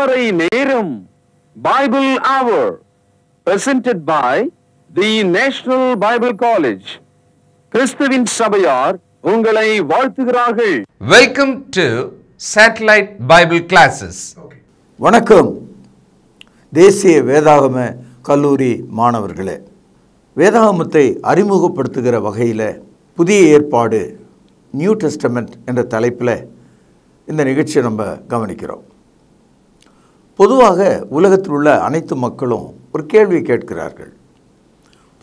திருமறை நேரம் Bible Hour presented by the National Bible College. கிறிஸ்துவின் சபையார் உங்களை வாழ்த்துகிறார்கள். Welcome to Satellite Bible Classes. வணக்கம் தேசிய வேதாகம கல்லூரி மாணவர்களே. வேதாகமத்தை அறிமுகப்படுத்துகிற வகையில் புதிய ஏற்பாடு நியூ டெஸ்டமெண்ட் என்ற தலைப்பில் இந்த நிகழ்ச்சியை நம்ம கவனிக்கிறோம். பொதுவாக உலகத்தில் உள்ள அனைத்து மக்களும் ஒரு கேள்வி கேட்கிறார்கள்.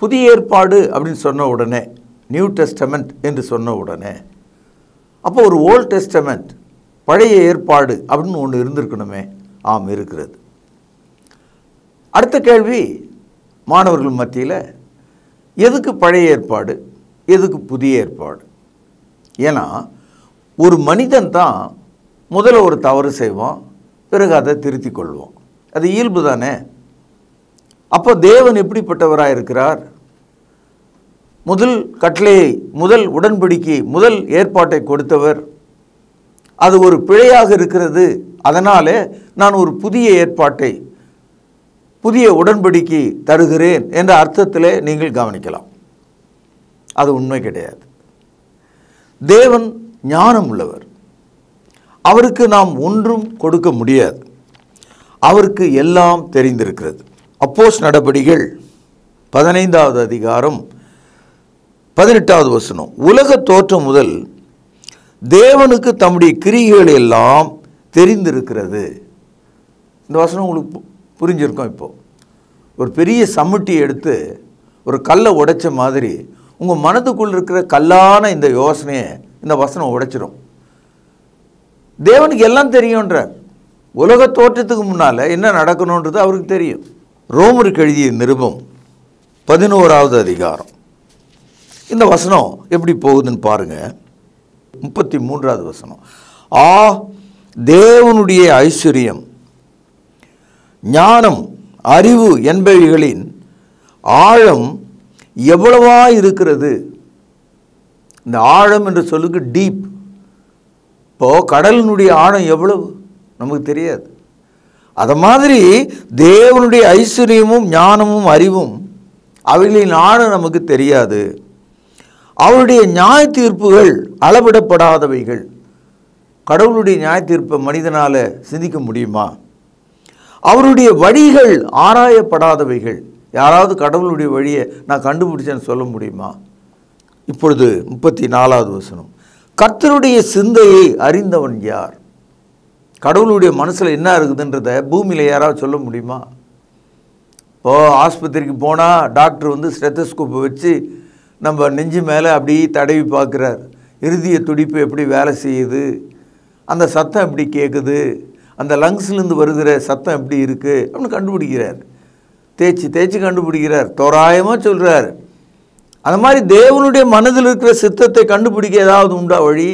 புதிய ஏற்பாடு அப்படின்னு சொன்ன உடனே, நியூ டெஸ்டமெண்ட் என்று சொன்ன உடனே, அப்போ ஒரு ஓல்ட் டெஸ்டமெண்ட் பழைய ஏற்பாடு அப்படின்னு ஒன்று இருந்திருக்கணுமே. ஆம், இருக்கிறது. அடுத்த கேள்வி மாணவர்கள் மத்தியில், எதுக்கு பழைய ஏற்பாடு, எதுக்கு புதிய ஏற்பாடு? ஏன்னா ஒரு மனிதன் தான் முதல்ல ஒரு தவறு செய்வான், பிறகு அதை திருத்திக் கொள்வோம். அது இயல்பு தானே. அப்போ தேவன் எப்படிப்பட்டவராக இருக்கிறார்? முதல் கட்டளையை, முதல் உடன்படிக்கை, முதல் ஏற்பாட்டை கொடுத்தவர். அது ஒரு பிழையாக இருக்கிறது, அதனால் நான் ஒரு புதிய ஏற்பாட்டை, புதிய உடன்படிக்கை தருகிறேன் என்ற அர்த்தத்தில் நீங்கள் கவனிக்கலாம். அது உண்மை கிடையாது. தேவன் ஞானம் உள்ளவர். அவருக்கு நாம் ஒன்றும் கொடுக்க முடியாது. அவருக்கு எல்லாம் தெரிந்திருக்கிறது. அப்போஸ்தலர் நடபடிகள் 15வது அதிகாரம் 18வது வசனம், உலக தோற்றம் முதல் தேவனுக்கு தம்முடைய கிரியைகள் எல்லாம் தெரிந்திருக்கிறது. இந்த வசனம் உங்களுக்கு புரிஞ்சிருக்கும். இப்போ ஒரு பெரிய சம்மட்டியை எடுத்து ஒரு கல்லை உடைச்ச மாதிரி உங்கள் மனதுக்குள் இருக்கிற கல்லான இந்த யோசனையை இந்த வசனம் உடைச்சிடும். தேவனுக்கு எல்லாம் தெரியும்ன்றார். உலக தோற்றத்துக்கு முன்னால் என்ன நடக்கணுன்றது அவருக்கு தெரியும். ரோமருக்கு எழுதிய நிருபம் 11வது அதிகாரம், இந்த வசனம் எப்படி போகுதுன்னு பாருங்கள். 33வது வசனம், தேவனுடைய ஐஸ்வர்யம், ஞானம், அறிவு என்பவைகளின் ஆழம் எவ்வளவா இருக்கிறது. இந்த ஆழம் என்று சொல்லுக்கு டீப். இப்போது கடலினுடைய ஆழம் எவ்வளவு நமக்கு தெரியாது. அது மாதிரி தேவனுடைய ஐஸ்வர்யமும் ஞானமும் அறிவும் அவைகளின் ஆழம் நமக்கு தெரியாது. அவருடைய நியாய தீர்ப்புகள் அளவிடப்படாதவைகள். கடவுளுடைய நியாய தீர்ப்பை மனிதனால் சிந்திக்க முடியுமா? அவருடைய வழிகள் ஆராயப்படாதவைகள். யாராவது கடவுளுடைய வழியை நான் கண்டுபிடிச்சேன்னு சொல்ல முடியுமா? இப்பொழுது 34வது வசனம், கர்த்தருடைய சிந்தையை அறிந்தவன் யார்? கடவுளுடைய மனசில் என்ன இருக்குதுன்றதை பூமியில் யாராவது சொல்ல முடியுமா? இப்போது ஆஸ்பத்திரிக்கு போனால் டாக்டர் வந்து ஸ்டெத்தஸ்கோப்பை வச்சு நம்ம நெஞ்சு மேலே அப்படி தடவி பார்க்குறார். இருதய துடிப்பு எப்படி வேலை செய்யுது, அந்த சத்தம் எப்படி கேட்குது, அந்த லங்ஸ்லேருந்து வருகிற சத்தம் எப்படி இருக்குது அப்படின்னு கண்டுபிடிக்கிறார். தேய்ச்சி தேய்ச்சி கண்டுபிடிக்கிறார், தோராயமாக சொல்கிறார். அந்த மாதிரி தேவனுடைய மனதில் இருக்கிற சித்தத்தை கண்டுபிடிக்க ஏதாவது உண்டா? வழி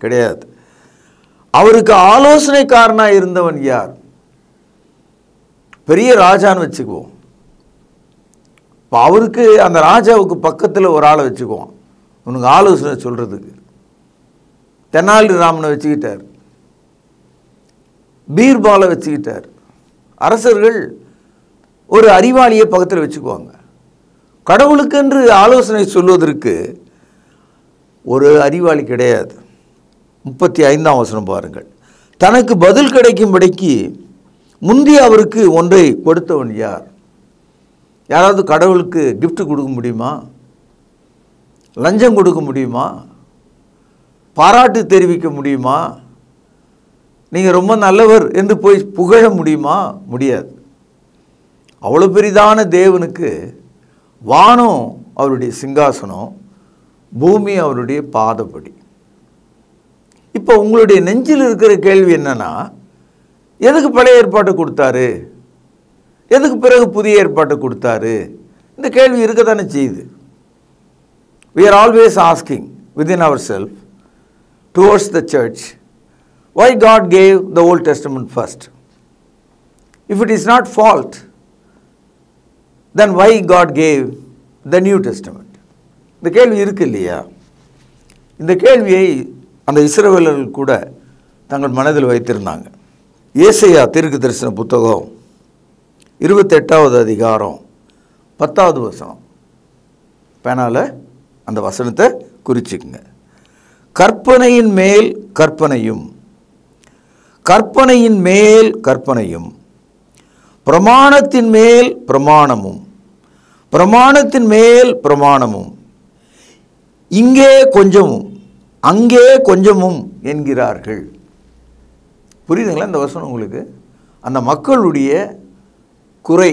கிடையாது. அவருக்கு ஆலோசனைக்காரனாக இருந்தவன் யார்? பெரிய ராஜான்னு வச்சுக்குவோம். இப்போ அவருக்கு, அந்த ராஜாவுக்கு பக்கத்தில் ஒரு ஆளை வச்சுக்குவோம் உனக்கு ஆலோசனை சொல்கிறதுக்கு. தெனாலிராமனை வச்சுக்கிட்டார், பீர்பாலை வச்சுக்கிட்டார். அரசர்கள் ஒரு அறிவாளியை பக்கத்தில் வச்சுக்குவாங்க. கடவுளுக்கென்று ஆலோசனை சொல்வதற்கு ஒரு அறிவாளி கிடையாது. 35ஆம் வசனம் பாருங்கள், தனக்கு பதில் கிடைக்கும்படிக்கு முந்தி அவருக்கு ஒன்றை கொடுத்தவன் யார்? யாராவது கடவுளுக்கு கிஃப்ட் கொடுக்க முடியுமா? லஞ்சம் கொடுக்க முடியுமா? பாராட்டு தெரிவிக்க முடியுமா? நீங்கள் ரொம்ப நல்லவர் என்று போய் புகழ முடியுமா? முடியாது. அவ்வளோ பெரிதான தேவனுக்கு வானம் அவருடைய சிங்காசனம், பூமி அவருடைய பாதப்படி. இப்போ உங்களுடைய நெஞ்சில் இருக்கிற கேள்வி என்னன்னா, எதுக்கு பழைய ஏற்பாட்டை கொடுத்தாரு, எதுக்கு பிறகு புதிய ஏற்பாட்டை கொடுத்தாரு? இந்த கேள்வி இருக்க தானே செய்யுது. We are always asking within ourselves towards the church, why God gave the Old Testament first? If it is not fault, then why God gave the New Testament? இந்த கேள்வி இருக்கு இல்லையா? இந்த கேள்வியை அந்த இஸ்ரவேலர்கள் கூட தங்கள் மனதில் வைத்திருந்தாங்க. ஏசாயா தீர்க்கதரிசன புத்தகம் 28வது அதிகாரம் 10வது வசனம். பேனால அந்த வசனத்தை குறிச்சுக்குங்க. கற்பனையின் மேல் கற்பனையும், கற்பனையின் மேல் கற்பனையும், பிரமாணத்தின் மேல் பிரமாணமும், பிரமாணத்தின் மேல் பிரமாணமும், இங்கே கொஞ்சமும் அங்கே கொஞ்சமும் என்கிறார்கள். புரியுதுங்களா இந்த வசனம் உங்களுக்கு? அந்த மக்களுடைய குறை,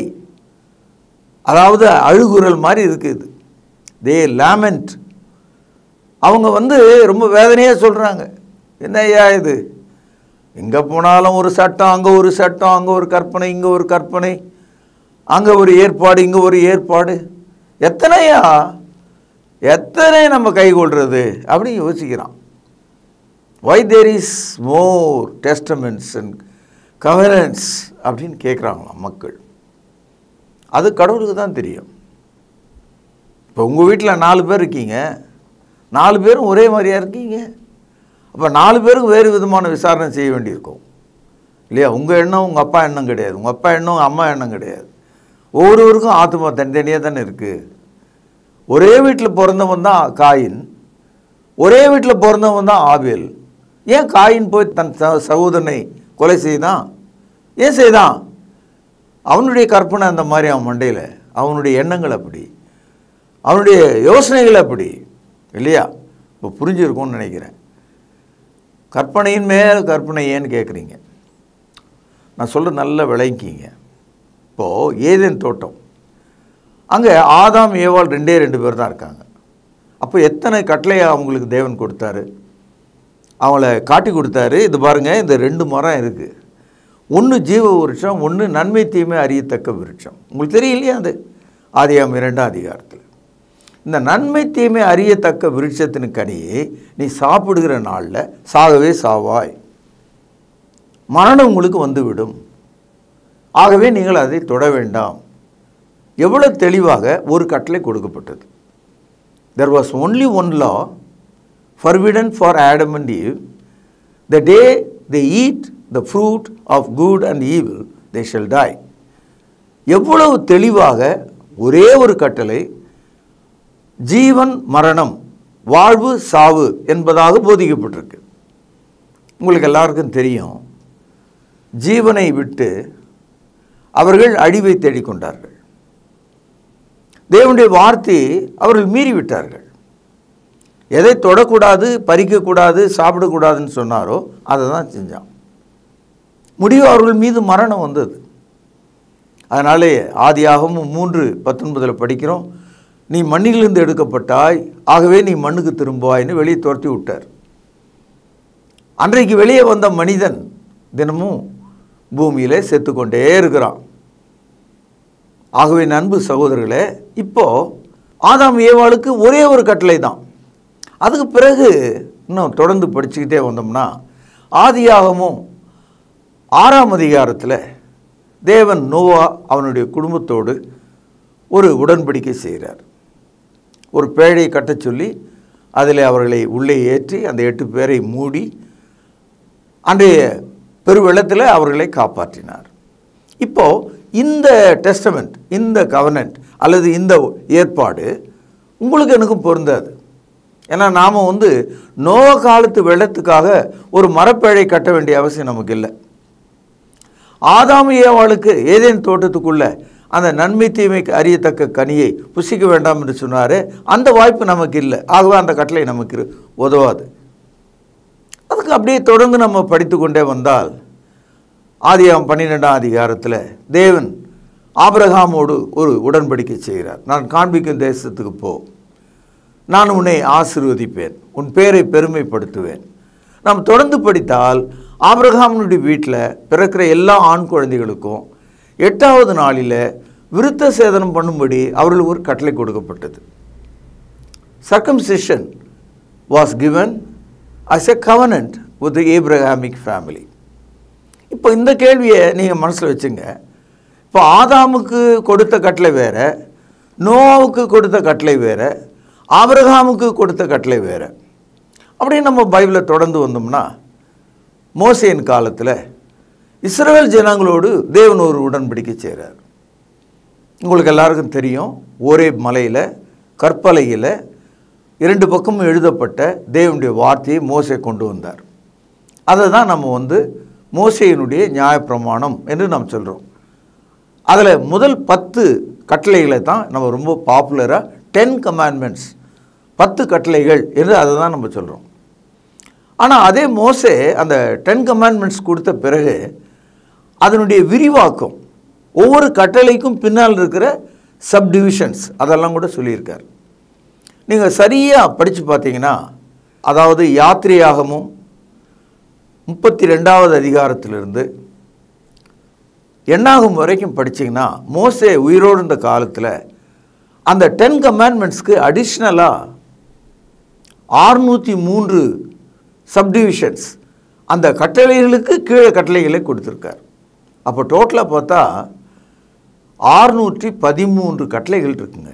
அதாவது அழுகுரல் மாதிரி இருக்குது. தே லேமெண்ட். அவங்க ரொம்ப வேதனையாக சொல்கிறாங்க. என்னய்யா இது, எங்கே போனாலும் ஒரு சட்டம், அங்கே ஒரு சட்டம், அங்கே ஒரு கற்பனை, இங்கே ஒரு கற்பனை, அங்கே ஒரு ஏற்பாடு, இங்கே ஒரு ஏற்பாடு, எத்தனை நம்ம கைகொள்கிறது அப்படின்னு யோசிக்கிறான். why there is more testaments and covenants அப்படின்னு கேட்குறாங்களாம் மக்கள். அது கடவுளுக்கு தான் தெரியும். இப்போ உங்கள் வீட்டில் 4 பேர் இருக்கீங்க, 4 பேரும் ஒரே மாதிரியாக இருக்கீங்க. அப்போ 4 பேருக்கு வேறு விதமான விசாரணை செய்ய வேண்டியிருக்கும் இல்லையா? உங்கள் எண்ணம் உங்கள் அப்பா எண்ணம் கிடையாது, உங்கள் அப்பா எண்ணம் உங்கள் அம்மா எண்ணம் கிடையாது. ஒவ்வொருவருக்கும் ஆத்மா தனித்தனியாக தானே இருக்குது. ஒரே வீட்டில் பிறந்தவன் தான் காயின், ஒரே வீட்டில் பிறந்தவன் தான் ஆபேல். ஏன் காயின் போய் தன் சகோதரனை கொலை செய்தான்? ஏன் செய்தான்? அவனுடைய கற்பனை அந்த மாதிரி, அவன் மண்டையில் அவனுடைய எண்ணங்கள் அப்படி, அவனுடைய யோசனைகள் அப்படி இல்லையா? இப்போ புரிஞ்சிருக்கும்னு நினைக்கிறேன். கற்பனையின் மேல் கற்பனை ஏன்னு கேட்குறீங்க. நான் சொல்ல நல்ல விளங்கிக்கிங்க. இப்போது ஏதேன் தோட்டம், அங்கே ஆதாம் ஏவாள் 2 பேர் தான் இருக்காங்க. அப்போ எத்தனை கட்டளையை அவங்களுக்கு தேவன் கொடுத்தாரு, அவங்கள காட்டி கொடுத்தாரு. இது பாருங்கள், இந்த 2 மரம் இருக்குது. ஒன்று ஜீவ விருட்சம், ஒன்று நன்மை தீமை அறியத்தக்க விருட்சம். உங்களுக்கு தெரியலையா? அது ஆதியாகமம் 2ஆம் அதிகாரத்தில். இந்த நன்மை தீமை அறியத்தக்க விருட்சத்தின் கனியை நீ சாப்பிடுகிற நாளில் சாகவே சாவாய், மரணம் உங்களுக்கு வந்துவிடும், ஆகவே நீங்கள் அதை தொட வேண்டாம். எவ்வளோ தெளிவாக ஒரு கட்டளை கொடுக்கப்பட்டது. There was only one law forbidden for Adam and Eve. The day they eat the fruit of good and evil, they shall die. எவ்வளவு தெளிவாக ஒரே ஒரு கட்டளை, ஜீவன் மரணம், வாழ்வு சாவு என்பதாக போதிக்கப்பட்டிருக்கு. உங்களுக்கு எல்லாருக்கும் தெரியும், ஜீவனை விட்டு அவர்கள் அழிவை தேடிக்கொண்டார்கள். தேவனுடைய வார்த்தையை அவர்கள் மீறிவிட்டார்கள். எதை தொடக்கூடாது, பறிக்கக்கூடாது, சாப்பிடக்கூடாதுன்னு சொன்னாரோ அதை தான் செஞ்சான். முடிவு அவர்கள் மீது மரணம் வந்தது. அதனாலே ஆதியாகமம் 3:19 படிக்கிறோம், நீ மண்ணிலிருந்து எடுக்கப்பட்டாய், ஆகவே நீ மண்ணுக்கு திரும்புவாய்ன்னு வெளியே துரத்தி விட்டார். அன்றைக்கு வெளியே வந்த மனிதன் தினமும் பூமியிலே செத்துக்கொண்டே இருக்கிறான். ஆகவே அன்பு சகோதரர்களே, இப்போது ஆதாம் ஏவாளுக்கு ஒரே ஒரு கட்டளை தான். அதுக்கு பிறகு இன்னும் தொடர்ந்து படிச்சுக்கிட்டே வந்தோம்னா ஆதியாகமம் 6ஆம் அதிகாரத்தில் தேவன் நோவா அவனுடைய குடும்பத்தோடு ஒரு உடன்படிக்கை செய்கிறார். ஒரு பேழை கட்டச் சொல்லி அதில் அவர்களை உள்ளே ஏற்றி அந்த 8 பேரை மூடி அன்றைய பெருவெள்ளத்தில் அவர்களை காப்பாற்றினார். இப்போது இந்த டெஸ்டமெண்ட், இந்த கவர்னன்ட் அல்லது இந்த ஏற்பாடு உங்களுக்கு எனக்கும் பொருந்தாது. ஏன்னா நாம் நோவா காலத்து வெள்ளத்துக்காக ஒரு மரப்பேழை கட்ட வேண்டிய அவசியம் நமக்கு இல்லை. ஆதாம் ஏவாளுக்கு ஏதேன் தோட்டத்துக்குள்ளே அந்த நன்மை தீமைக்கு அறியத்தக்க கனியை புசிக்க வேண்டாம் என்று சொன்னார். அந்த வாய்ப்பு நமக்கு இல்லை. ஆகவே அந்த கட்டளை நமக்கு உதவாது. அதுக்கு அப்படியே தொடர்ந்து நம்ம படித்து கொண்டே வந்தால் ஆதியாகமம் 12ஆம் அதிகாரத்தில் தேவன் ஆபிரகாமோடு ஒரு உடன்படிக்கை செய்கிறார். நான் காண்பிக்கும் தேசத்துக்கு போ, நான் உன்னை ஆசீர்வதிப்பேன், உன் பேரை பெருமைப்படுத்துவேன். நாம் தொடர்ந்து படித்தால் ஆபிரகாமினுடைய வீட்டில் பிறக்கிற எல்லா ஆண் குழந்தைகளுக்கும் 8வது நாளில் விருத்த சேதனம் பண்ணும்படி அவர்களுக்கு ஒரு கட்டளை கொடுக்கப்பட்டது. Circumcision was given as a covenant with the Abrahamic family. இப்போ இந்த கேள்வியை நீங்கள் மனசில் வச்சுங்க. இப்போ ஆதாமுக்கு கொடுத்த கட்டளை வேறு, நோவாவுக்கு கொடுத்த கட்டளை வேறு, ஆபிரகாமுக்கு கொடுத்த கட்டளை வேறு. அப்படியே நம்ம பைபிளை தொடர்ந்து வந்தோம்னா மோசேயின் காலத்தில் இஸ்ரவேல் ஜனங்களோடு தேவன் ஒரு உடன்படிக்கை செய்கிறார். உங்களுக்கு எல்லாருக்கும் தெரியும், ஒரே மலையில் கற்பலையில் 2 பக்கமும் எழுதப்பட்ட தேவனுடைய வார்த்தையை மோசே கொண்டு வந்தார். அதை தான் நம்ம மோசேயினுடைய நியாயப்பிரமாணம் என்று நாம் சொல்கிறோம். அதில் முதல் 10 கட்டளைகளை தான் நம்ம ரொம்ப பாப்புலராக 10 கமாண்ட்மெண்ட்ஸ், 10 கட்டளைகள் என்று அதை தான் நம்ம சொல்கிறோம். ஆனால் அதே மோசே அந்த 10 கமாண்ட்மெண்ட்ஸ் கொடுத்த பிறகு அதனுடைய விரிவாக்கம், ஒவ்வொரு கட்டளைக்கும் பின்னால் இருக்கிற சப்டிவிஷன்ஸ் அதெல்லாம் கூட சொல்லியிருக்கார். நீங்கள் சரியாக படித்து பார்த்தீங்கன்னா, அதாவது யாத்திரையாகமும் 32வது அதிகாரத்திலிருந்து எண்ணாகும் வரைக்கும் படிச்சிங்கன்னா, மோசே உயிரோடு இருந்த காலத்தில் அந்த 10 கமாண்ட்மெண்ட்ஸ்க்கு அடிஷ்னலாக 603 சப்டிவிஷன்ஸ், அந்த கட்டளைகளுக்கு கீழே கட்டளைகளை கொடுத்துருக்கார். அப்போ டோட்டலாக பார்த்தா 613 கட்டளைகள் இருக்குங்க.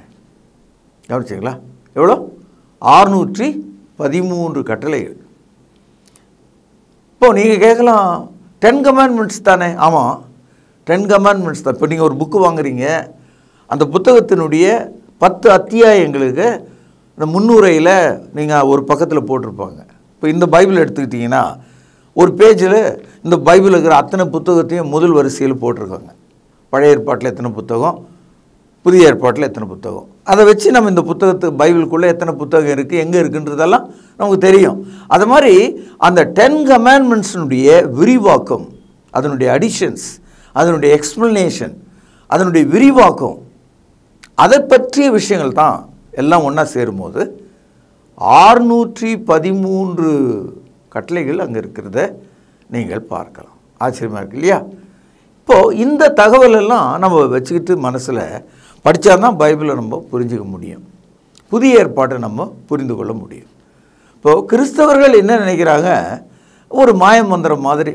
கவனிச்சிங்களா? எவ்வளோ? 613 கட்டளைகள். இப்போது நீங்கள் கேட்கலாம், 10 கமாண்ட்மெண்ட்ஸ் தானே? ஆமாம், 10 கமாண்ட்மெண்ட்ஸ் தான். இப்போ நீங்கள் ஒரு புக்கு வாங்குறீங்க, அந்த புத்தகத்தினுடைய 10 அத்தியாயங்களுக்கு இந்த முன்னுரையில் நீங்கள் ஒரு பக்கத்தில் போட்டிருப்பாங்க. இப்போ இந்த பைபிள் எடுத்துக்கிட்டிங்கன்னா ஒரு பேஜில் இந்த பைபிள் இருக்கிற அத்தனை புத்தகத்தையும் முதல் வரிசையில் போட்டிருக்காங்க. பழைய ஏற்பாட்டில் எத்தனை புத்தகம், புதிய ஏற்பாட்டில் எத்தனை புத்தகம், அதை வச்சு நம்ம இந்த புத்தகத்துக்கு பைபிளுக்குள்ளே எத்தனை புத்தகம் இருக்குது, எங்கே இருக்குன்றதெல்லாம் நமக்கு தெரியும். அது மாதிரி அந்த 10 கமாண்ட்மெண்ட்ஸினுடைய விரிவாக்கம், அதனுடைய அடிஷன்ஸ், அதனுடைய எக்ஸ்பிளனேஷன், அதனுடைய விரிவாக்கம், அதை பற்றிய விஷயங்கள் தான் எல்லாம் ஒன்றா சேரும்போது 613 கட்டளைகள் அங்கே இருக்கிறத நீங்கள் பார்க்கலாம். ஆச்சரியமாக இருக்கு இல்லையா? இப்போது இந்த தகவல் எல்லாம் நம்ம வச்சுக்கிட்டு மனசில் படித்தா தான் பைபிளை நம்ம புரிஞ்சுக்க முடியும், புதிய ஏற்பாட்டை நம்ம புரிந்து கொள்ள முடியும். இப்போது கிறிஸ்தவர்கள் என்ன நினைக்கிறாங்க, ஒரு மாயமந்திரம் மாதிரி,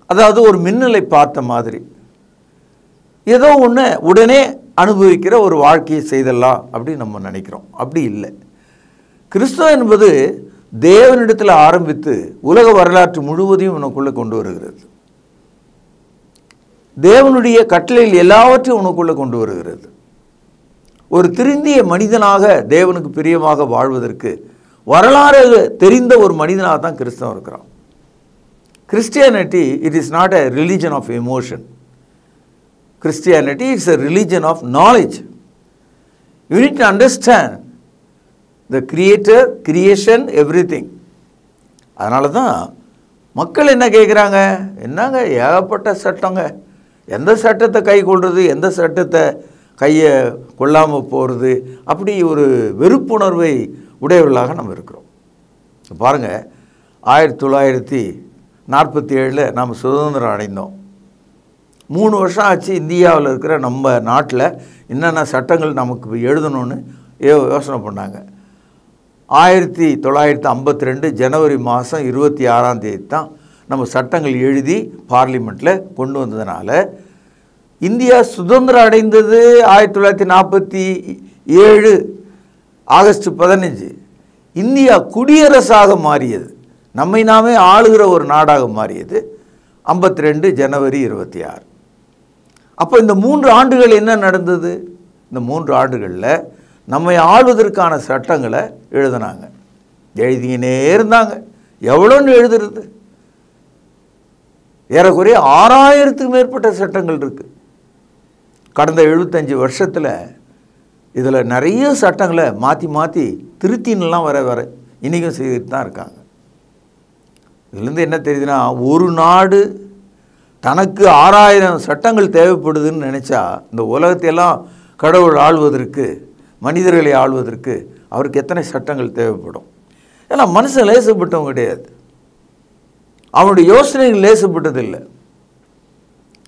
அதாவது ஒரு மின்னலை பார்த்த மாதிரி, ஏதோ ஒன்று உடனே அனுபவிக்கிற ஒரு வாழ்க்கையை செய்தலாம் அப்படின்னு நம்ம நினைக்கிறோம். அப்படி இல்லை. கிறிஸ்தவம் என்பது தேவனிடத்தில் ஆரம்பித்து உலக வரலாற்று முழுவதையும் உனக்குள்ளே கொண்டு வருகிறது. தேவனுடைய கட்டளையில் எல்லாவற்றையும் உனக்குள்ளே கொண்டு வருகிறது. ஒரு திருந்திய மனிதனாக தேவனுக்கு பிரியமாக வாழ்வதற்கு வரலாறு தெரிந்த ஒரு மனிதனாக தான் கிறிஸ்தவம் இருக்கிறான். Christianity, it is not a religion of emotion. Christianity is a religion of knowledge. You need to understand the creator, creation, everything. அதனால தான் மக்கள் என்ன கேட்குறாங்க, என்னங்க ஏகப்பட்ட சட்டங்க, எந்த சட்டத்தை கை கொள்வது, எந்த சட்டத்தை கையை கொள்ளாமல் போகிறது, அப்படி ஒரு வெறுப்புணர்வை உடையவர்களாக நம்ம இருக்கிறோம். பாருங்கள், 1947 நாம் சுதந்திரம் அடைந்தோம். 3 வருஷம் ஆச்சு இந்தியாவில் இருக்கிற நம்ம நாட்டில் என்னென்ன சட்டங்கள் நமக்கு எழுதணும்னு யோசனை பண்ணாங்க. 1952 ஜனவரி மாதம் 26ஆம் தேதி தான் நம்ம சட்டங்கள் எழுதி பார்லிமெண்ட்டில் கொண்டு வந்ததுனால இந்தியா சுதந்திரம் அடைந்தது 1947 ஆகஸ்ட் 15. இந்தியா குடியரசாக மாறியது, நம்மை நாமே ஆளுகிற ஒரு நாடாக மாறியது 52 ஜனவரி 26. அப்போ இந்த 3 ஆண்டுகள் என்ன நடந்தது? இந்த 3 ஆண்டுகளில் நம்மை ஆளுவதற்கான சட்டங்களை எழுதினாங்க, எழுதினே இருந்தாங்க. எவ்வளோன்னு எழுதுறது? ஏறக்குறைய 6000த்துக்கு மேற்பட்ட சட்டங்கள் இருக்குது. கடந்த 75 வருஷத்தில் இதில் நிறைய சட்டங்களை மாற்றி மாற்றி திருத்தின்லாம் வர இன்றைக்கும் செய்துட்டு தான் இருக்காங்க. இதுலேருந்து என்ன தெரியுதுன்னா, ஒரு நாடு தனக்கு 6000 சட்டங்கள் தேவைப்படுதுன்னு நினச்சா இந்த உலகத்தையெல்லாம் கடவுள் ஆள்வதற்கு, மனிதர்களை ஆள்வதற்கு அவருக்கு எத்தனை சட்டங்கள் தேவைப்படும்? ஏன்னா மனுஷன் லேசப்பட்டவங்க கிடையாது, அவனுடைய யோசனைகள் லேசப்பட்டதில்லை.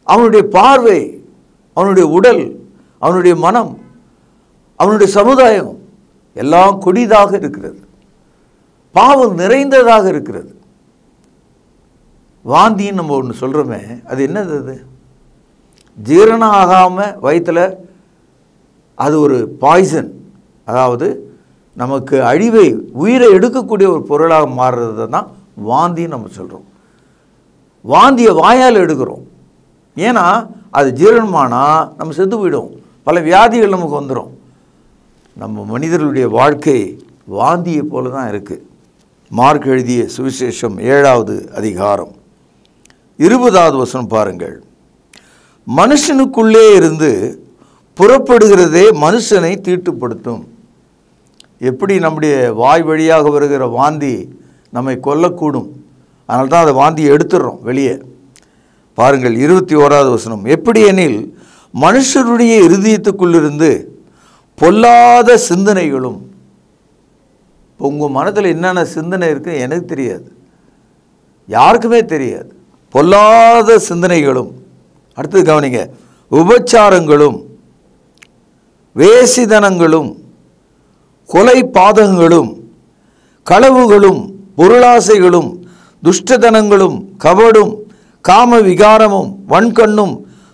அவனுடைய பார்வை, அவனுடைய உடல், அவனுடைய மனம், அவனுடைய சமுதாயம் எல்லாம் கொடிதாக இருக்கிறது, பாவம் நிறைந்ததாக இருக்கிறது. வாந்தின்னு நம்ம ஒன்று சொல்கிறோமே, அது என்னது? அது ஜீரணம் ஆகாமல் வயிற்றில் அது ஒரு பாய்சன், அதாவது நமக்கு அழிவை, உயிரை எடுக்கக்கூடிய ஒரு பொருளாக மாறுறது தான் வாந்தின்னு நம்ம சொல்கிறோம். வாந்தியை வாயால் எடுக்கிறோம். ஏன்னா அது ஜீரணமானா நம்ம செத்து போயிடும், பல வியாதிகள் நமக்கு வந்துடும். நம்ம மனிதர்களுடைய வாழ்க்கை வாந்தியை போல தான் இருக்குது. மார்க் எழுதிய சுவிசேஷம் 7வது அதிகாரம் 20வது வசனம் பாருங்கள். மனுஷனுக்குள்ளே இருந்து புறப்படுகிறதே மனுஷனை தீட்டுப்படுத்தும். எப்படி நம்முடைய வாய் வழியாக வருகிற வாந்தி நம்மை கொல்லக்கூடும், அதனால தான் அதை வாந்தியை எடுத்துடுறோம் வெளியே. பாருங்கள் 21வது வசனம். எப்படி எனில் மனுஷருடைய இருதயத்துக்குள்ளிருந்து பொல்லாத சிந்தனைகளும். உங்கள் மனதில் என்னென்ன சிந்தனை இருக்குது எனக்கு தெரியாது, யாருக்குமே தெரியாது. பொல்லாத சிந்தனைகளும், அடுத்தது கவனிங்க, உபச்சாரங்களும், வேசிதனங்களும், கொலை பாதகங்களும், களவுகளும், பொருளாசைகளும், துஷ்டதனங்களும், கபடும், காம விகாரமும், வன்கண்ணும்,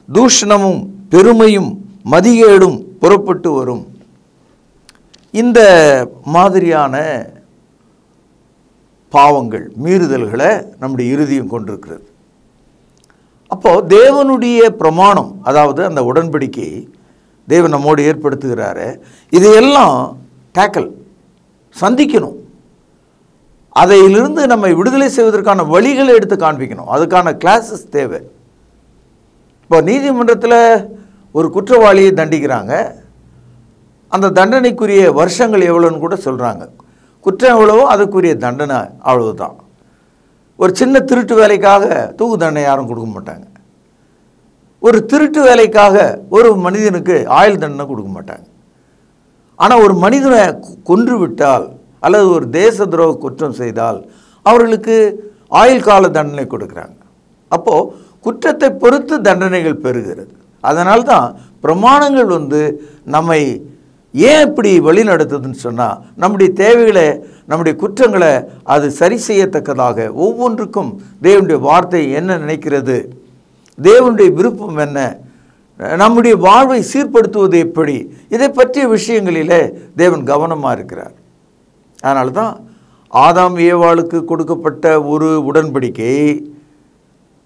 தூஷணமும், பெருமையும், மதிகேடும் புறப்பட்டு வரும். இந்த மாதிரியான பாவங்கள், மீறுதல்களை நம்முடைய இருதயம் கொண்டிருக்கிறது. அப்போது தேவனுடைய பிரமாணம், அதாவது அந்த உடன்படிக்கை தேவன் நம்மோடு ஏற்படுத்துகிறாரு, இதையெல்லாம் டேக்கல் சந்திக்கணும். அதையிலிருந்து நம்மை விடுதலை செய்வதற்கான வழிகளை எடுத்து காண்பிக்கணும். அதுக்கான கிளாஸஸ் தேவை. இப்போ நீதிமன்றத்தில் ஒரு குற்றவாளியை தண்டிக்கிறாங்க, அந்த தண்டனைக்குரிய வருஷங்கள் எவ்வளோன்னு கூட சொல்கிறாங்க. குற்றம் எவ்வளவோ அதுக்குரிய தண்டனை அவ்வளவுதான். ஒரு சின்ன திருட்டு வேலைக்காக தூக்கு தண்டனை யாரும் கொடுக்க மாட்டாங்க. ஒரு திருட்டு வேலைக்காக ஒரு மனிதனுக்கு ஆயுள் தண்டனை கொடுக்க மாட்டாங்க. ஆனால் ஒரு மனிதனை கொன்று விட்டால் அல்லது ஒரு தேச துரோக குற்றம் செய்தால் அவர்களுக்கு ஆயுள் கால தண்டனை கொடுக்குறாங்க. அப்போது குற்றத்தை பொறுத்து தண்டனைகள் பெறுகிறது. அதனால்தான் பிரமாணங்கள் நம்மை ஏன் இப்படி வழி நடத்துதுன்னு சொன்னால், நம்முடைய தேவைகளை, நம்முடைய குற்றங்களை அது சரி செய்யத்தக்கதாக ஒவ்வொன்றுக்கும் தேவனுடைய வார்த்தை என்ன நினைக்கிறது, தேவனுடைய விருப்பம் என்ன, நம்முடைய வாழ்வை சீர்படுத்துவது எப்படி, இதை பற்றிய விஷயங்களிலே தேவன் கவனமாக இருக்கிறார். அதனால தான் ஆதாம் ஏவாளுக்கு கொடுக்கப்பட்ட ஒரு உடன்படிக்கை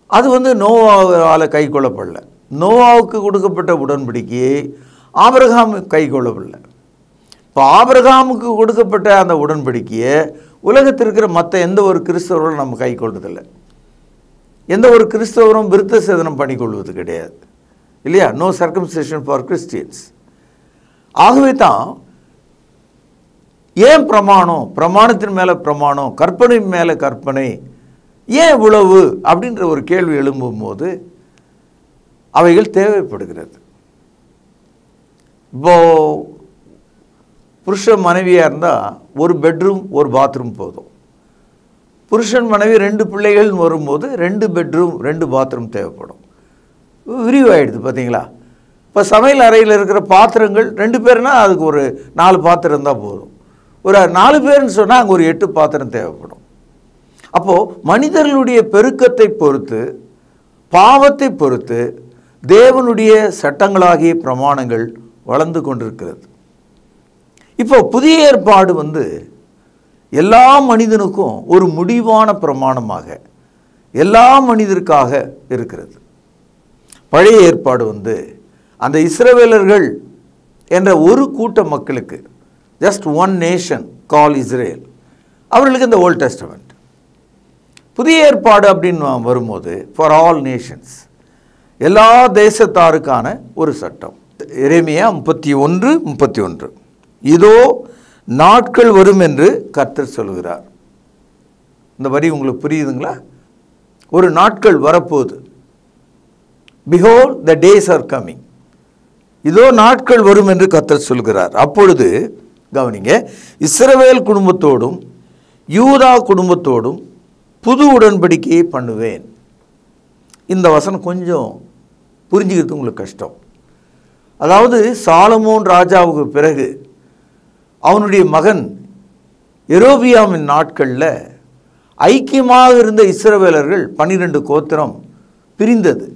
அது நோவாவால் கை கொள்ளப்படல. நோவாவுக்கு கொடுக்கப்பட்ட உடன்படிக்கையை ஆபிரகாம் கை கொள்ளவில்லை. இப்போ ஆபிரகாமுக்கு கொடுக்கப்பட்ட அந்த உடன்படிக்கையை உலகத்தில் இருக்கிற மற்ற எந்த ஒரு கிறிஸ்தவர்களும் நம்ம கை கொள்வதில்லை. எந்த ஒரு கிறிஸ்தவரும் விருத்த சேதனம் பண்ணிக்கொள்வது கிடையாது, இல்லையா? No circumcision for Christians. ஆகவே தான் ஏன் பிரமாணம், பிரமாணத்தின் மேலே பிரமாணம், கற்பனை மேலே கற்பனை, ஏன் இவ்வளவு அப்படின்ற ஒரு கேள்வி எழும்பும்போது அவைகள் தேவைப்படுகிறது. இப்போது புருஷன் மனைவியாக இருந்தால் ஒரு பெட்ரூம் ஒரு பாத்ரூம் போதும். புருஷன் மனைவி 2 பிள்ளைகள் வரும்போது 2 பெட்ரூம் 2 பாத்ரூம் தேவைப்படும். விரிவாயிடுது பார்த்தீங்களா? இப்போ சமையல் அறையில் இருக்கிற பாத்திரங்கள் 2 பேர்னா அதுக்கு ஒரு 4 பாத்திரம் தான் போதும். ஒரு 4 பேர்னு சொன்னால் அங்கே ஒரு 8 பாத்திரம் தேவைப்படும். அப்போது மனிதர்களுடைய பெருக்கத்தை பொறுத்து, பாவத்தை பொறுத்து தேவனுடைய சட்டங்களாகிய பிரமாணங்கள் வளர்ந்து கொண்டிருக்கிறது. இப்போ புதிய ஏற்பாடு எல்லா மனிதனுக்கும் ஒரு முடிவான பிரமாணமாக எல்லா மனிதருக்காக இருக்கிறது. பழைய ஏற்பாடு அந்த இஸ்ரவேலர்கள் என்ற ஒரு கூட்ட மக்களுக்கு, ஜஸ்ட் ஒன் நேஷன் கால் இஸ்ரேல், அவர்களுக்கு இந்த ஓல்ட் டெஸ்டமெண்ட். புதிய ஏற்பாடு அப்படின்னு வரும்போது ஃபார் ஆல் நேஷன்ஸ், எல்லா தேசத்தாருக்கான ஒரு சட்டம். எரேமியா 31:31, இதோ நாட்கள் வரும் என்று கர்த்தர் சொல்கிறார். இந்த வரி உங்களுக்கு புரியுதுங்களா? ஒரு நாட்கள் வரப்போகுது. Behold, the days are coming. இதோ நாட்கள் வரும் என்று கர்த்தர் சொல்கிறார். அப்பொழுது கவனிங்க, இஸ்ரவேல் குடும்பத்தோடும் யூதா குடும்பத்தோடும் புது உடன்படிக்கையை பண்ணுவேன். இந்த வசனம் கொஞ்சம் புரிஞ்சுக்கிறது உங்களுக்கு கஷ்டம். அதாவது சாலமோன் ராஜாவுக்கு பிறகு அவனுடைய மகன் எரோபியாமின் நாட்களில் ஐக்கியமாக இருந்த இஸ்ரவேலர்கள் 12 கோத்திரம் பிரிந்தது.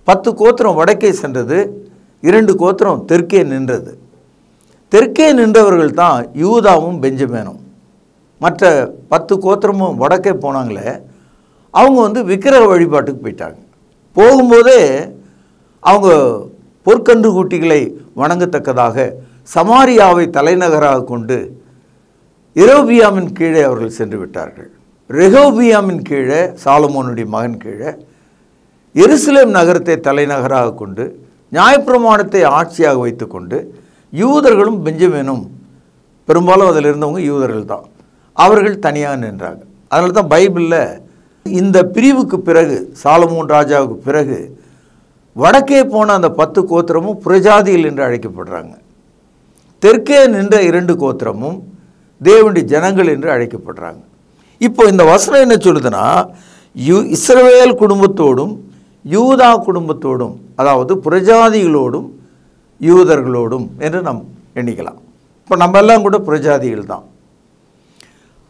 10 கோத்திரம் வடக்கே சென்றது, 2 கோத்திரம் தெற்கே நின்றது. தெற்கே நின்றவர்கள் தான் யூதாவும் பெஞ்சமேனும். மற்ற 10 கோத்திரமும் வடக்கே போனாங்களே, அவங்க வந்து விக்கிரக வழிபாட்டுக்கு போயிட்டாங்க. போகும்போதே அவங்க பொற்கன்று குட்டிகளை வணங்கத்தக்கதாக சமாரியாவை தலைநகராக கொண்டு எரோபியாமின் கீழே அவர்கள் சென்று விட்டார்கள். ரெகோபியாமின் கீழே, சாலமோனுடைய மகன் கீழே எருசலேம் நகரத்தை தலைநகராக கொண்டு நியாயப்பிரமாணத்தை ஆட்சியாக வைத்துக்கொண்டு யூதர்களும் பெஞ்சமினும், பெரும்பாலும் அதில் இருந்தவங்க யூதர்கள் தான், அவர்கள் தனியாக நின்றாங்க. அதனால தான் பைபிளில் இந்த பிரிவுக்கு பிறகு, சாலமோன் ராஜாவுக்கு பிறகு வடக்கே போன அந்த 10 கோத்திரமும் புறஜாதிகள் என்று அழைக்கப்படுறாங்க. தெற்கே நின்ற 2 கோத்திரமும் தேவனுடைய ஜனங்கள் என்று அழைக்கப்படுறாங்க. இப்போ இந்த வசனம் என்ன சொல்லுதுன்னா, இஸ்ரவேல் குடும்பத்தோடும் யூதா குடும்பத்தோடும், அதாவது புறஜாதிகளோடும் யூதர்களோடும் என்று நாம் எண்ணிக்கலாம். இப்போ நம்ம எல்லாம் கூட புறஜாதிகள் தான்.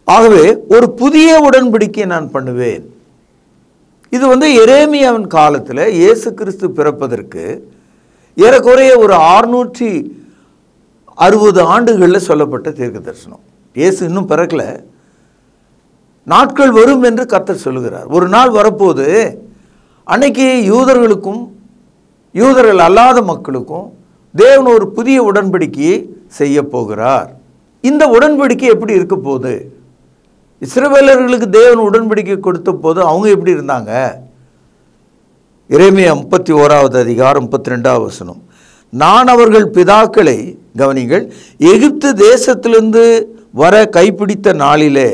ஆகவே ஒரு புதிய உடன்படிக்கையை நான் பண்ணுவேன். இது வந்து எரேமியாவின் காலத்தில் இயேசு கிறிஸ்து பிறப்பதற்கு ஏறக்குறைய ஒரு 660 ஆண்டுகளில் சொல்லப்பட்ட தீர்க்க தரிசனம். இயேசு இன்னும் பிறக்கல, நாட்கள் வரும் என்று கர்த்தர் சொல்லுகிறார். ஒரு நாள் வரப்போது அன்னைக்கு யூதர்களுக்கும் யூதர்கள் அல்லாத மக்களுக்கும் தேவன் ஒரு புதிய உடன்படிக்கையை செய்ய போகிறார். இந்த உடன்படிக்கை எப்படி இருக்க போகுது? இஸ்ரவேலர்களுக்கு தேவன் உடன்படிக்கை கொடுத்த போது அவங்க எப்படி இருந்தாங்க? எரேமியா 31வது அதிகாரம் 32வது வசனம், நான் அவர்கள் பிதாக்களை, கவனிங்கள், எகிப்து தேசத்திலிருந்து வர கைப்பிடித்த நாளிலே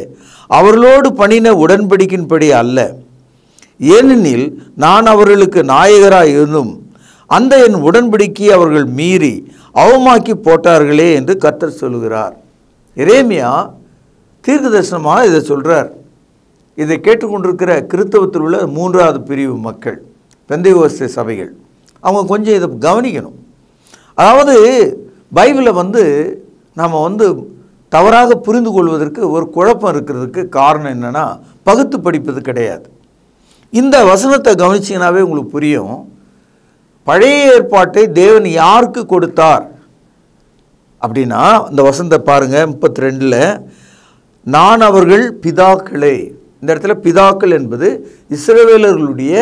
அவர்களோடு பண்ணின உடன்படிக்கையின்படி அல்ல, ஏனெனில் நான் அவர்களுக்கு நாயகராய் இருந்தும் அந்த என் உடன்படிக்கையை அவர்கள் மீறி அவமாக்கி போட்டார்களே என்று கர்த்தர் சொல்கிறார். எரேமியா தீர்க்க தரிசனமாக இதை சொல்கிறார். இதை கேட்டுக்கொண்டிருக்கிற கிறிஸ்தவத்தில் உள்ள 3வது பிரிவு மக்கள், பெந்தேகோஸ்தே சபைகள், அவங்க கொஞ்சம் இதை கவனிக்கணும். அதாவது பைபிளை வந்து நாம் தவறாக புரிந்து கொள்வதற்கு ஒரு குழப்பம் இருக்கிறதுக்கு காரணம் என்னென்னா, பகுத்து படிப்பது கிடையாது. இந்த வசனத்தை கவனிச்சிங்கனாவே உங்களுக்கு புரியும். பழைய ஏற்பாட்டை தேவன் யாருக்கு கொடுத்தார் அப்படின்னா, இந்த வசனத்தை பாருங்கள் 32ல், நான் அவர்கள் பிதாக்களை, இந்த இடத்துல பிதாக்கள் என்பது இஸ்ரவேலர்களுடைய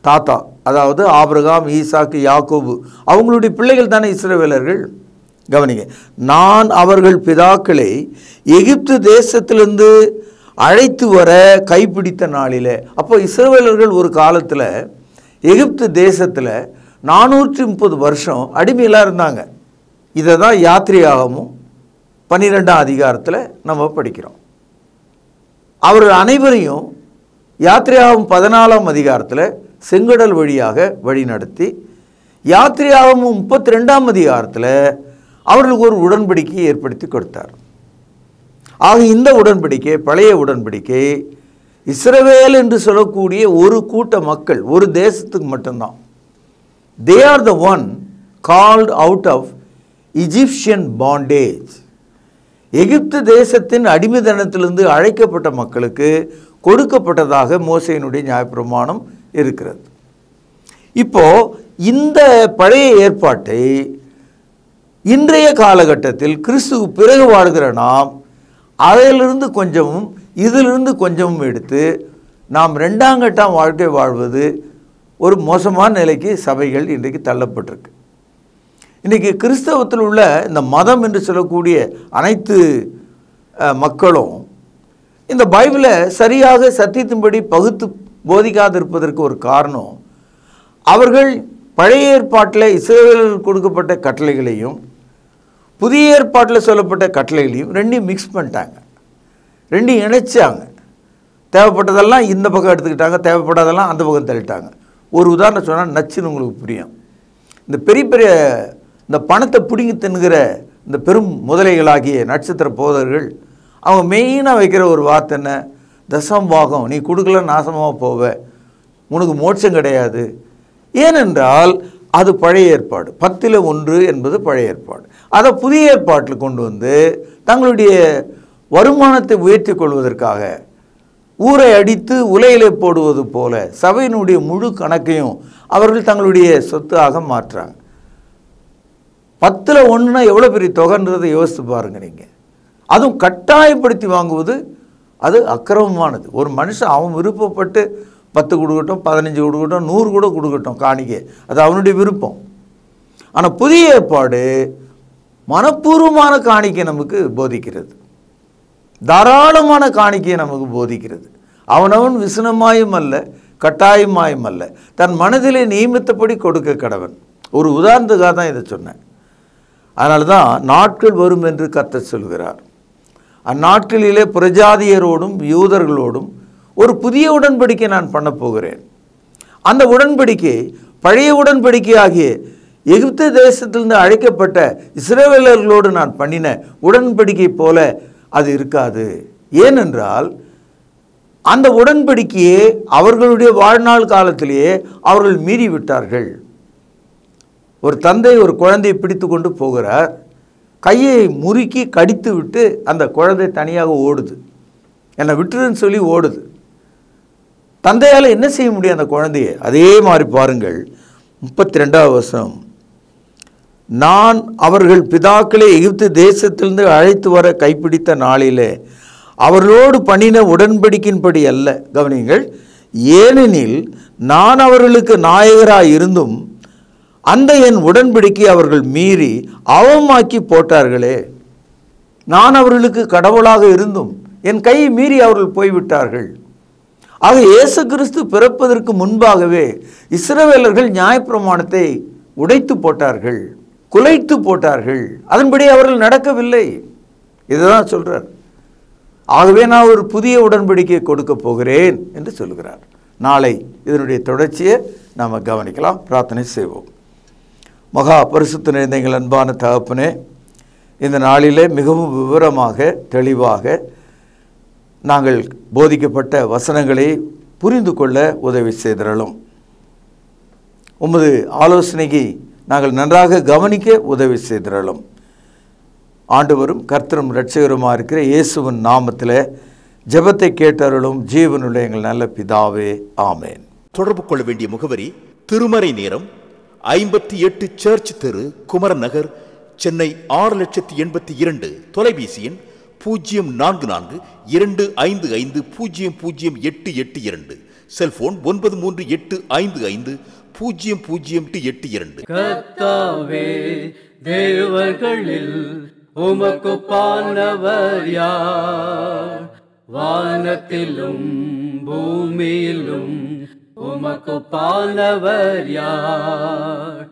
தாத்தா, அதாவது ஆபிரகாம், ஈசாக்கு, யாக்கோபு, அவங்களுடைய பிள்ளைகள் தானே இஸ்ரவேலர்கள். கவனிங்க, நான் அவர்கள் பிதாக்களை எகிப்து தேசத்திலிருந்து அழைத்து வர கைப்பிடித்த நாளிலே. அப்போ இஸ்ரவேலர்கள் ஒரு காலத்தில் எகிப்து தேசத்தில் 430 வருஷம் அடிமையெல்லாம் இருந்தாங்க. இதை தான் யாத்திரையாகமும் 12ஆம் அதிகாரத்தில் நம்ம படிக்கிறோம். அவர்கள் அனைவரையும் யாத்திரையாகவும் 14ஆம் அதிகாரத்தில் செங்கடல் வழியாக வழி நடத்தி, யாத்திரையாகவும் 32ஆம் அதிகாரத்தில் அவர்களுக்கு ஒரு உடன்படிக்கையை ஏற்படுத்தி கொடுத்தார். ஆக இந்த உடன்படிக்கை, பழைய உடன்படிக்கை, இஸ்ரவேல் என்று சொல்லக்கூடிய ஒரு கூட்ட மக்கள், ஒரு தேசத்துக்கு மட்டும்தான். They are the one called out of Egyptian bondage. எகிப்து தேசத்தின் அடிமைத்தனத்திலிருந்து அழைக்கப்பட்ட மக்களுக்கு கொடுக்கப்பட்டதாக மோசேயினுடைய நியாயப்பிரமாணம் இருக்கிறது. இப்போ இந்த பழைய ஏற்பாட்டை இன்றைய காலகட்டத்தில் கிறிஸ்துவுக்கு பிறகு வாழ்கிற நாம் அதிலிருந்து கொஞ்சமும் இதிலிருந்து கொஞ்சமும் எடுத்து நாம் 2ஆம் கட்டம் வாழ்க்கை வாழ்வது ஒரு மோசமான நிலைக்கு சபைகள் இன்றைக்கு தள்ளப்பட்டிருக்கு. இன்றைக்கி கிறிஸ்தவத்தில் உள்ள இந்த மதம் என்று சொல்லக்கூடிய அனைத்து மக்களும் இந்த பைபிளை சரியாக சத்தியத்தின்படி பகுத்து போதிக்காதிருப்பதற்கு ஒரு காரணம், அவர்கள் பழைய ஏற்பாட்டில் இஸ்ரவேலர்களுக்கு கொடுக்கப்பட்ட கட்டளைகளையும் புதிய ஏற்பாட்டில் சொல்லப்பட்ட கட்டளைகளையும் ரெண்டையும் மிக்ஸ் பண்ணிட்டாங்க, ரெண்டையும் இணைச்சாங்க. தேவைப்பட்டதெல்லாம் இந்த பக்கம் எடுத்துக்கிட்டாங்க, தேவைப்படாதெல்லாம் அந்த பக்கம் தள்ளிட்டாங்க. ஒரு உதாரணம் சொன்னால் நச்சுன்னு உங்களுக்கு புரியும். இந்த பெரிய பெரிய இந்த பணத்தை பிடுங்கி தின்னுகிற இந்த பெரும் முதலைகளாகிய நட்சத்திர போதர்கள் அவங்க மெயினாக வைக்கிற ஒரு வார்த்தை என்ன? தசம் பாகம் நீ கொடுக்கல நாசமாக போவ, உனக்கு மோட்சம் கிடையாது. ஏனென்றால் அது பழைய ஏற்பாடு. 10ல் 1 என்பது பழைய ஏற்பாடு. அதை புதிய ஏற்பாட்டில் கொண்டு வந்து தங்களுடைய வருமானத்தை உயர்த்தி கொள்வதற்காக ஊரை அடித்து உலையிலே போடுவது போல சபையினுடைய முழு கணக்கையும் அவர்கள் தங்களுடைய சொத்தாக மாற்றுறாங்க. 10ல் 1னா எவ்வளோ பெரிய தொகைன்றதை யோசித்து பாருங்க நீங்கள். அதுவும் கட்டாயப்படுத்தி வாங்குவது அது அக்கிரமமானது. ஒரு மனுஷன் அவன் விருப்பப்பட்டு 10 கொடுக்கட்டும், 15 கொடுக்கட்டும், 100 கூட கொடுக்கட்டும் காணிக்கை, அது அவனுடைய விருப்பம். ஆனால் புதிய ஏற்பாடு மனப்பூர்வமான காணிக்கை நமக்கு போதிக்கிறது, தாராளமான காணிக்கையை நமக்கு போதிக்கிறது. அவனவன் விசனமாயும் அல்ல, கட்டாயமாயும் அல்ல, தன் மனதிலே நியமித்தபடி கொடுக்க கடவன். ஒரு உதாரணத்துக்காக தான் இதை சொன்னேன். அதனால தான் நாட்கள் வரும் என்று கர்த்தர் சொல்கிறார். அந்நாட்களிலே புறஜாதியரோடும் யூதர்களோடும் ஒரு புதிய உடன்படிக்கை நான் பண்ண போகிறேன். அந்த உடன்படிக்கை பழைய உடன்படிக்கை ஆகிய எகிப்து தேசத்திலிருந்து அழைக்கப்பட்ட இஸ்ரவேலர்களோடு நான் பண்ணின உடன்படிக்கை போல அது இருக்காது. ஏனென்றால் அந்த உடன்படிக்கையே அவர்களுடைய வாழ்நாள் காலத்திலேயே அவர்கள் மீறி விட்டார்கள். ஒரு தந்தை ஒரு குழந்தையை பிடித்து கொண்டு போகிறார், கையை முறுக்கி கடித்து விட்டு அந்த குழந்தை தனியாக ஓடுது, என்னை விட்டுருன்னு சொல்லி ஓடுது. தந்தையால் என்ன செய்ய முடியும் அந்த குழந்தையை? அதே மாதிரி பாருங்கள் 32வது வசனம், நான் அவர்கள் பிதாக்களை எகிப்து தேசத்திலிருந்து அழைத்து வர கைப்பிடித்த நாளிலே அவர்களோடு பண்ணின உடன்படிக்கையின்படி அல்ல. கவனிங்கள், ஏனெனில் நான் அவர்களுக்கு நாயகராய் இருந்தும் அந்த என் உடன்படிக்கை அவர்கள் மீறி அவமாக்கி போட்டார்களே. நான் அவர்களுக்கு கடவுளாக இருந்தும் என் கையை மீறி அவர்கள் போய்விட்டார்கள். ஆக இயேசு கிறிஸ்து பிறப்பதற்கு முன்பாகவே இஸ்ரவேலர்கள் நியாயப்பிரமாணத்தை உடைத்து போட்டார்கள், குலைத்து போட்டார்கள். அதன்படி அவர்கள் நடக்கவில்லை. இதுதான் சொல்றார். ஆகவே நான் ஒரு புதிய உடன்படிக்கையை கொடுக்க போகிறேன் என்று சொல்கிறார். நாளை இதனுடைய தொடர்ச்சியை நாம் கவனிக்கலாம். பிரார்த்தனை செய்வோம். மகா பரிசுத்த நிறைந்த எங்கள் அன்பான தகப்பனே, இந்த நாளிலே மிகவும் விவரமாக தெளிவாக நாங்கள் போதிக்கப்பட்ட வசனங்களை புரிந்து கொள்ள உதவி செய்திரலும். உமது ஆலோசனைக்கு நாங்கள் நன்றாக கவனிக்க உதவி செய்திரலும். ஆண்டவரும் கர்த்தரும் இரட்சகருமாக இருக்கிற இயேசுவின் நாமத்தில் ஜெபத்தை கேட்டருளும் ஜீவனுள்ள எங்கள் நல்ல பிதாவே, ஆமேன். தொடர்பு கொள்ள வேண்டிய முகவரி: திருமறை நேரம், 58 சர்ச் தெரு, குமரன் நகர், சென்னை 6,82,000. தொலைபேசி எண் 044255008882. செல்போன் 9385500882. கர்த்தாவே, தேவர்களில் உமக்குப்பானவர் யார்? வானத்திலும் பூமியிலும் உமக்குப்பானவர் யார்?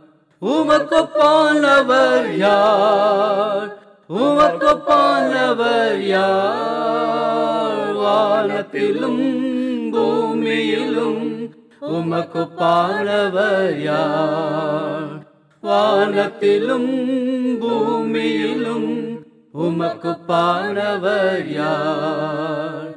உமக்குப்பானவர் யார்? உமக்குப்பானவர் யார்? வானத்திலும் பூமியிலும் உமக்குப்பானவர் யார்? வானத்திலும் பூமியிலும் உமக்குப்பானவர் யார்?